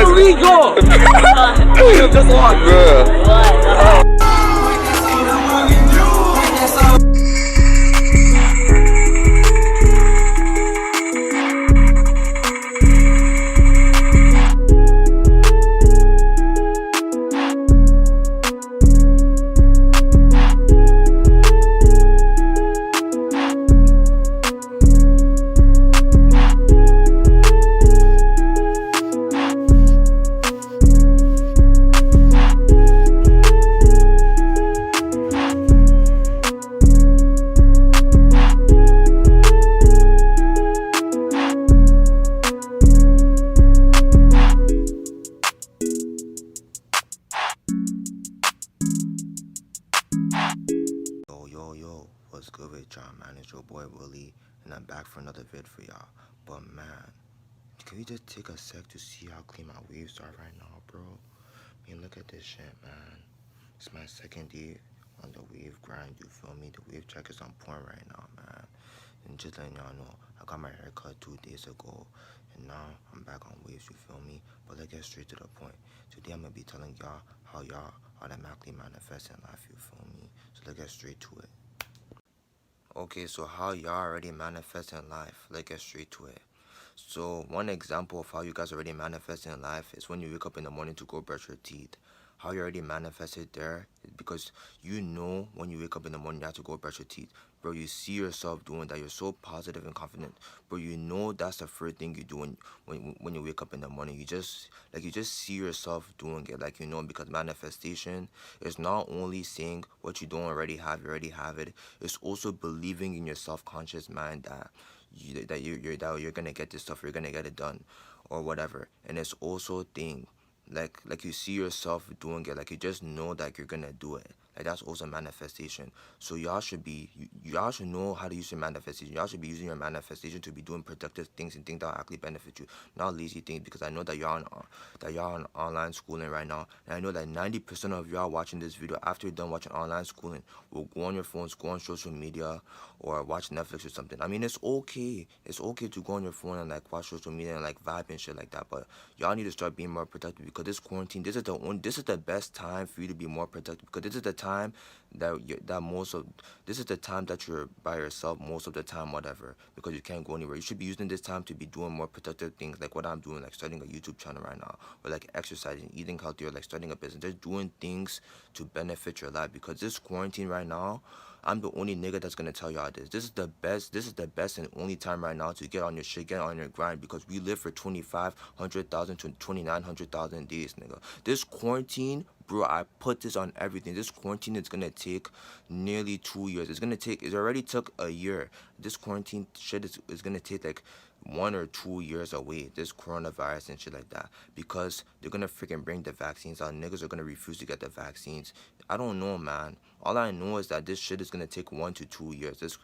illegal. Just watch, bro. Yo, what's good with y'all, man? It's your boy Willie, and I'm back for another vid for y'all. But man, can we just take a sec to see how clean my waves are right now, bro? I mean, look at this shit, man. It's my second day on the wave grind, you feel me? The wave check is on point right now, man. And just letting y'all know, I got my haircut 2 days ago, and now I'm back on waves, you feel me? But let's get straight to the point. Today I'm gonna be telling y'all how y'all automatically manifest in life, you feel me? So let's get straight to it. Okay, so how y'all already manifest in life? Let's get straight to it. So one example of how you guys already manifest in life is when you wake up in the morning to go brush your teeth. How you already manifested there is because you know when you wake up in the morning you have to go brush your teeth. Bro, you see yourself doing that. You're so positive and confident. Bro, you know that's the first thing you do when you wake up in the morning. You just see yourself doing it, like, you know, because manifestation is not only saying what you don't already have, you already have it. It's also believing in your self-conscious mind that you're gonna get this stuff, you're gonna get it done, or whatever. And it's also thing like you see yourself doing it, like you just know that you're gonna do it. Like that's also manifestation. So y'all should know how to use your manifestation. Y'all should be using your manifestation to be doing productive things and things that will actually benefit you, not lazy things. Because I know that y'all on online schooling right now, and I know that 90% of y'all watching this video after you're done watching online schooling will go on your phones, go on social media, or watch Netflix or something. I mean, it's okay. It's okay to go on your phone and like watch social media and like vibe and shit like that. But y'all need to start being more productive, because this quarantine, this is the best time for you to be more productive, because this is the time this is the time that you're by yourself most of the time, whatever, because you can't go anywhere. You should be using this time to be doing more productive things, like what I'm doing, like starting a YouTube channel right now, or like exercising, eating healthier, like starting a business. Just doing things to benefit your life, because this quarantine right now, I'm the only nigga that's gonna tell y'all this. This is the best and only time right now to get on your shit, get on your grind, because we live for 2,500,000 to 2,900,000 days, nigga. This quarantine, bro, I put this on everything. This quarantine is gonna take nearly 2 years. It already took a year. This quarantine shit is gonna take like 1 or 2 years away, this coronavirus and shit like that, because they're gonna freaking bring the vaccines out. Niggas are gonna refuse to get the vaccines. I don't know, man. All I know is that this shit is gonna take 1 to 2 years. This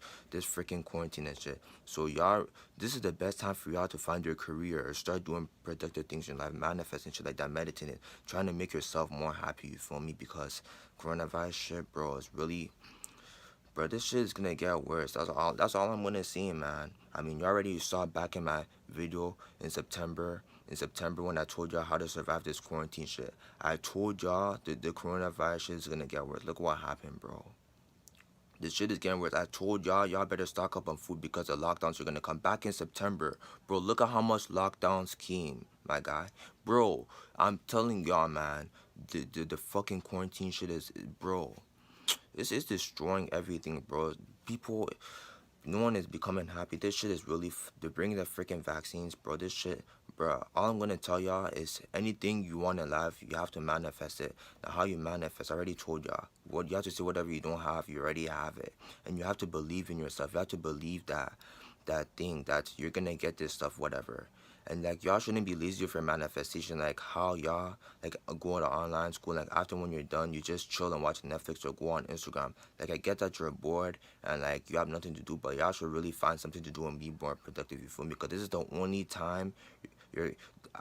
freaking quarantine and shit. So y'all, this is the best time for y'all to find your career or start doing productive things in life, manifesting shit like that, meditating, trying to make yourself more happy. You feel me? Because coronavirus shit, bro, is really. Bro, this shit is gonna get worse. That's all I'm gonna say, man. I mean, you already saw back in my video in September when I told y'all how to survive this quarantine shit. I told y'all that the coronavirus shit is gonna get worse. Look what happened, bro. This shit is getting worse. I told y'all better stock up on food, because the lockdowns are gonna come back in September. Bro, look at how much lockdowns came, my guy. Bro, I'm telling y'all, man, the fucking quarantine shit is, bro, it's destroying everything, bro. People, no one is becoming happy. This shit is really, they're bringing the freaking vaccines, bro. This shit, bro. All I'm gonna tell y'all is anything you want in life, you have to manifest it. Now, how you manifest, I already told y'all. What you have to say, whatever you don't have, you already have it, and you have to believe in yourself. You have to believe that thing that you're gonna get this stuff, whatever. And like, y'all shouldn't be lazy for manifestation. Like how y'all like go to online school, like after when you're done, you just chill and watch Netflix or go on Instagram. Like I get that you're bored and like you have nothing to do, but y'all should really find something to do and be more productive, you feel me? Because this is the only time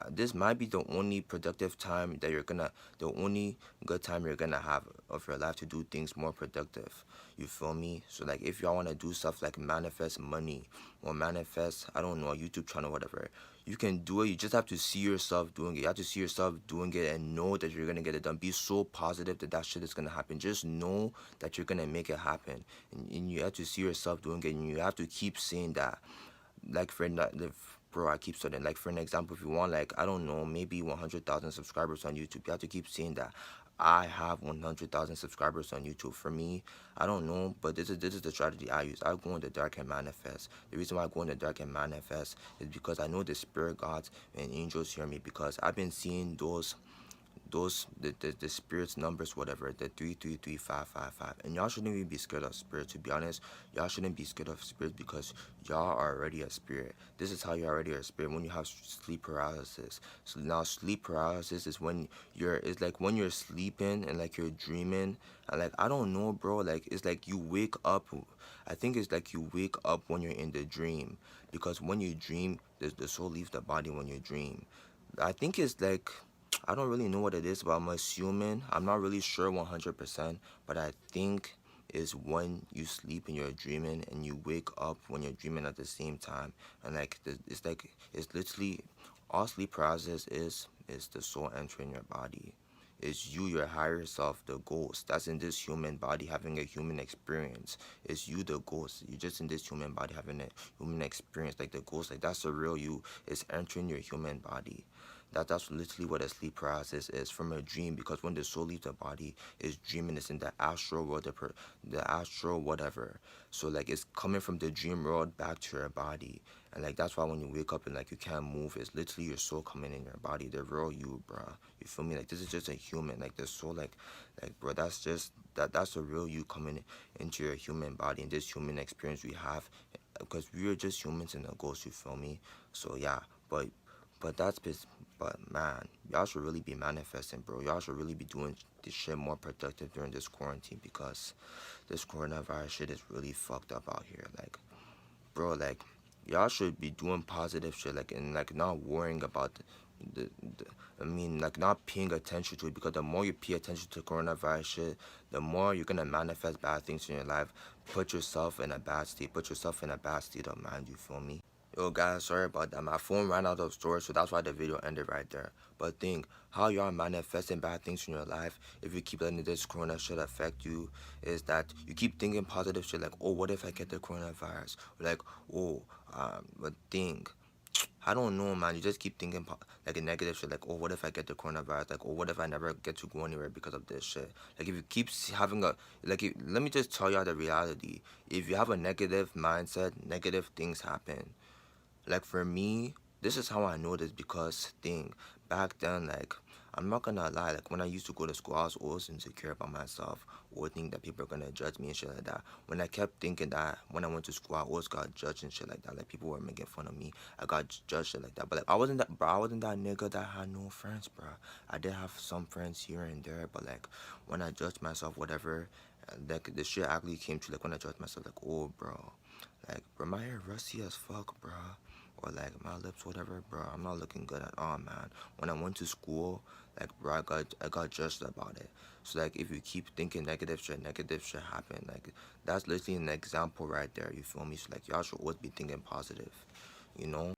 this might be the only productive time that the only good time you're gonna have of your life to do things more productive. You feel me? So like, if y'all wanna do stuff like manifest money or manifest, I don't know, a YouTube channel, whatever, you can do it. You just have to see yourself doing it. You have to see yourself doing it and know that you're gonna get it done. Be so positive that that shit is gonna happen. Just know that you're gonna make it happen, and you have to see yourself doing it, and you have to keep saying that. Like, bro, I keep studying. Like, for an example, if you want, like, I don't know, maybe 100,000 subscribers on YouTube, you have to keep saying that I have 100,000 subscribers on YouTube. For me, I don't know, but this is the strategy I use. I go in the dark and manifest. The reason why I go in the dark and manifest is because I know the spirit gods and angels hear me, because I've been seeing the spirits numbers, whatever, the 333555, and y'all shouldn't even be scared of spirits. To be honest, y'all shouldn't be scared of spirits, because y'all are already a spirit. This is how you're already a spirit, when you have sleep paralysis. So now, sleep paralysis is when it's like when you're sleeping and like you're dreaming, and like, I don't know, bro, like, it's like you wake up. I think it's like you wake up when you're in the dream, because when you dream, the soul leaves the body when you dream. I think it's like, I don't really know what it is, but I'm assuming, I'm not really sure 100%, but I think it's when you sleep and you're dreaming, and you wake up when you're dreaming at the same time. And like, it's literally, all sleep paralysis is the soul entering your body. It's you, your higher self, the ghost that's in this human body having a human experience. It's you, the ghost. You're just in this human body having a human experience. Like, the ghost, like, that's the real you. It's entering your human body. That's literally what a sleep paralysis is, from a dream, because when the soul leaves the body, it's dreaming, it's in the astral world, the astral whatever. So like, it's coming from the dream world back to your body. And like, that's why when you wake up and like you can't move, it's literally your soul coming in your body, the real you, bruh. You feel me? Like, this is just a human, like the soul, like bro, that's just that's the real you coming into your human body, and this human experience we have, because we are just humans in a ghost. You feel me? So yeah, but man, y'all should really be manifesting, bro. Y'all should really be doing this shit more productive during this quarantine, because this coronavirus shit is really fucked up out here. Like, bro, like, y'all should be doing positive shit, like, and like not worrying about I mean, like, not paying attention to it, because the more you pay attention to coronavirus shit, the more you're gonna manifest bad things in your life. Put yourself in a bad state. Put yourself in a bad state of mind. You feel me? Yo guys, sorry about that. My phone ran out of storage, so that's why the video ended right there. But think how y'all manifesting bad things in your life, if you keep letting this corona shit affect you, is that you keep thinking positive shit, like, oh, what if I get the coronavirus? Or like, oh, but think, I don't know, man. You just keep thinking like a negative shit, like, oh, what if I get the coronavirus? Like, oh, what if I never get to go anywhere because of this shit? Like, if you keep having let me just tell y'all the reality. If you have a negative mindset, negative things happen. Like, for me, this is how I know this, because back then, like, I'm not gonna lie, like, when I used to go to school, I was always insecure about myself, or think that people are gonna judge me and shit like that. When I kept thinking that, when I went to school, I always got judged and shit like that. Like, people were making fun of me. I got judged shit like that. But like, I wasn't that nigga that had no friends, bro. I did have some friends here and there, but like, when I judged myself, whatever, like, the shit actually came to, like, when I judged myself, like, oh, bro, like, bro, my hair rusty as fuck, bro. Or like, my lips, whatever, bro, I'm not looking good at all, man. When I went to school, like, bro, I got judged about it. So like, if you keep thinking negative shit happen. Like, that's literally an example right there. You feel me? So like, y'all should always be thinking positive, you know.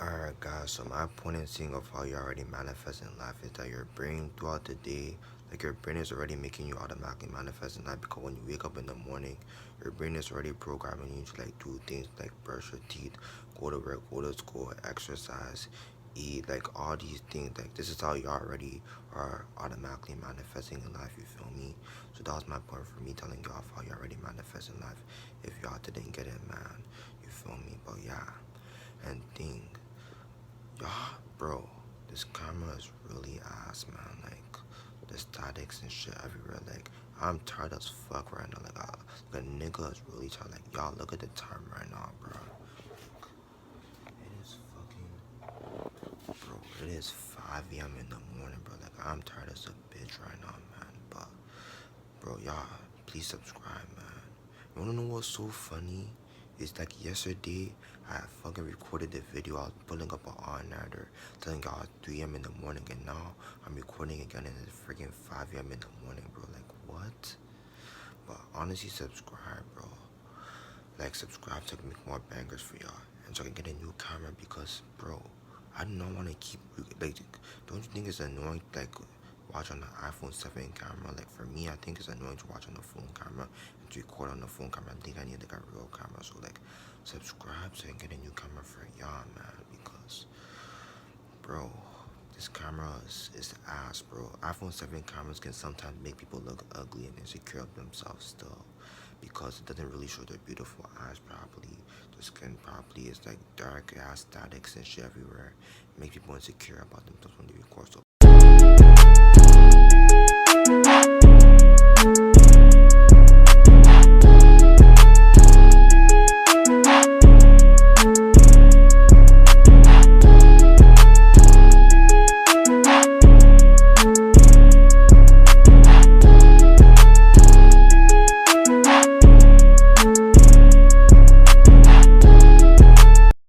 Alright guys, so my point in seeing of how you already manifest in life is that your brain throughout the day, like, your brain is already making you automatically manifest in life, because when you wake up in the morning, your brain is already programming you to like do things like brush your teeth, go to work, go to school, exercise, eat, like, all these things. Like, this is how you already are automatically manifesting in life. You feel me? So that was my point for me telling y'all how you already manifest in life, if y'all didn't get it, man. You feel me? But yeah, and y'all, bro, this camera is really ass, man. Like, the statics and shit everywhere. Like, I'm tired as fuck right now. Like, a nigga is really tired. Like, y'all, look at the time right now, bro. It is fucking, bro, it is 5 a.m. in the morning, bro. Like, I'm tired as a bitch right now, man. But, bro, y'all, please subscribe, man. You wanna know what's so funny? It's like yesterday, I fucking recorded the video. I was pulling up an all-nighter, telling y'all 3 a.m. in the morning, and now I'm recording again and it's freaking 5 a.m. in the morning, bro. Like, what? But honestly, subscribe, bro. Like, subscribe so I can make more bangers for y'all. And so I can get a new camera because, bro, I do not want to keep, like, don't you think it's annoying, like, watch on the iPhone 7 camera? Like, for me, I think it's annoying to watch on the phone camera and to record on the phone camera. I think I need, like, a real camera. So, like, subscribe so I can get a new camera for y'all, man. Because, bro, this camera is ass, bro. iPhone 7 cameras can sometimes make people look ugly and insecure of themselves still, because it doesn't really show their beautiful eyes properly. The skin properly is like dark ass statics and shit everywhere. It makes people insecure about themselves when they record. So